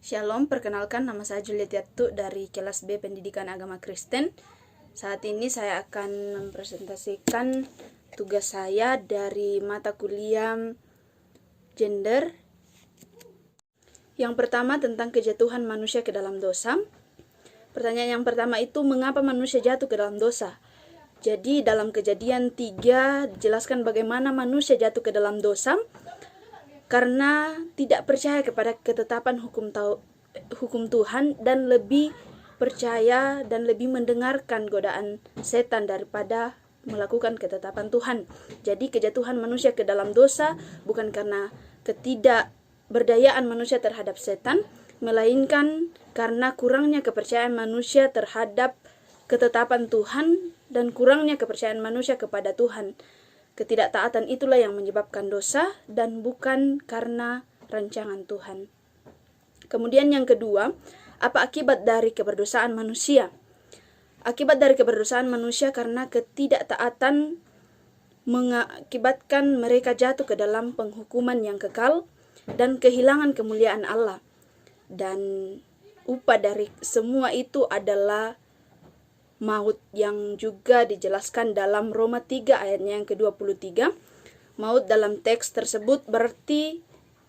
Shalom, perkenalkan nama saya Juliet Yatu dari kelas B Pendidikan Agama Kristen. Saat ini saya akan mempresentasikan tugas saya dari mata kuliah gender. Yang pertama tentang kejatuhan manusia ke dalam dosa. Pertanyaan yang pertama itu, mengapa manusia jatuh ke dalam dosa? Jadi dalam Kejadian 3 dijelaskan bagaimana manusia jatuh ke dalam dosa karena tidak percaya kepada ketetapan hukum Tuhan dan lebih percaya dan lebih mendengarkan godaan setan daripada melakukan ketetapan Tuhan. Jadi kejatuhan manusia ke dalam dosa bukan karena ketidakberdayaan manusia terhadap setan, melainkan karena kurangnya kepercayaan manusia terhadap ketetapan Tuhan dan kurangnya kepercayaan manusia kepada Tuhan. Ketidaktaatan itulah yang menyebabkan dosa dan bukan karena rancangan Tuhan. Kemudian yang kedua, apa akibat dari keberdosaan manusia? Akibat dari keberdosaan manusia karena ketidaktaatan mengakibatkan mereka jatuh ke dalam penghukuman yang kekal dan kehilangan kemuliaan Allah. Dan upah dari semua itu adalah maut, yang juga dijelaskan dalam Roma 3 ayatnya yang ke-23. Maut dalam teks tersebut berarti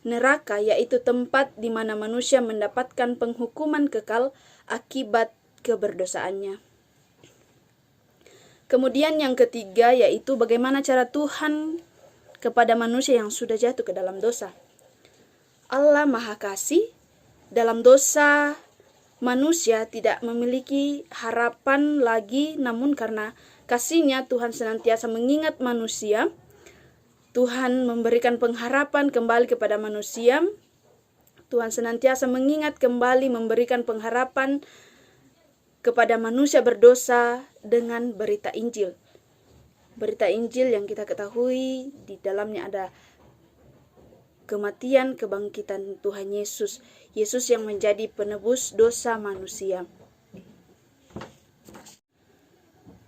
neraka, yaitu tempat di mana manusia mendapatkan penghukuman kekal akibat keberdosaannya. Kemudian yang ketiga yaitu bagaimana cara Tuhan kepada manusia yang sudah jatuh ke dalam dosa. Allah Maha Kasih. Dalam dosa manusia tidak memiliki harapan lagi, namun karena kasih-Nya Tuhan senantiasa mengingat manusia. Tuhan memberikan pengharapan kembali kepada manusia. Tuhan senantiasa mengingat kembali, memberikan pengharapan kepada manusia berdosa dengan berita Injil. Berita Injil yang kita ketahui di dalamnya ada kematian, kebangkitan Tuhan Yesus. Yesus yang menjadi penebus dosa manusia.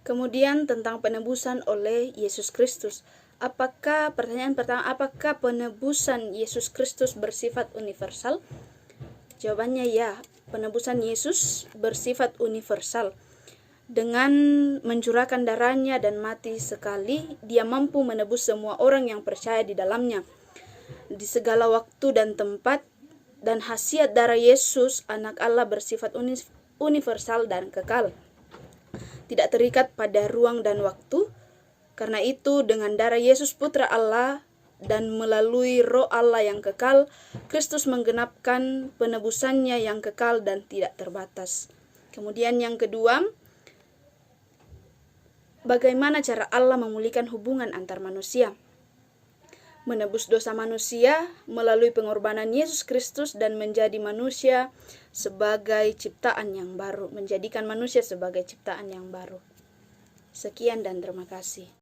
Kemudian tentang penebusan oleh Yesus Kristus. Pertanyaan pertama, apakah penebusan Yesus Kristus bersifat universal? Jawabannya ya, penebusan Yesus bersifat universal. Dengan mencurahkan darahnya dan mati sekali, Dia mampu menebus semua orang yang percaya di dalamnya, di segala waktu dan tempat. Dan khasiat darah Yesus, anak Allah, bersifat universal dan kekal, tidak terikat pada ruang dan waktu. Karena itu dengan darah Yesus Putra Allah dan melalui Roh Allah yang kekal, Kristus menggenapkan penebusannya yang kekal dan tidak terbatas. Kemudian yang kedua, bagaimana cara Allah memulihkan hubungan antar manusia? Menebus dosa manusia melalui pengorbanan Yesus Kristus dan menjadi manusia sebagai ciptaan yang baru, menjadikan manusia sebagai ciptaan yang baru. Sekian dan terima kasih.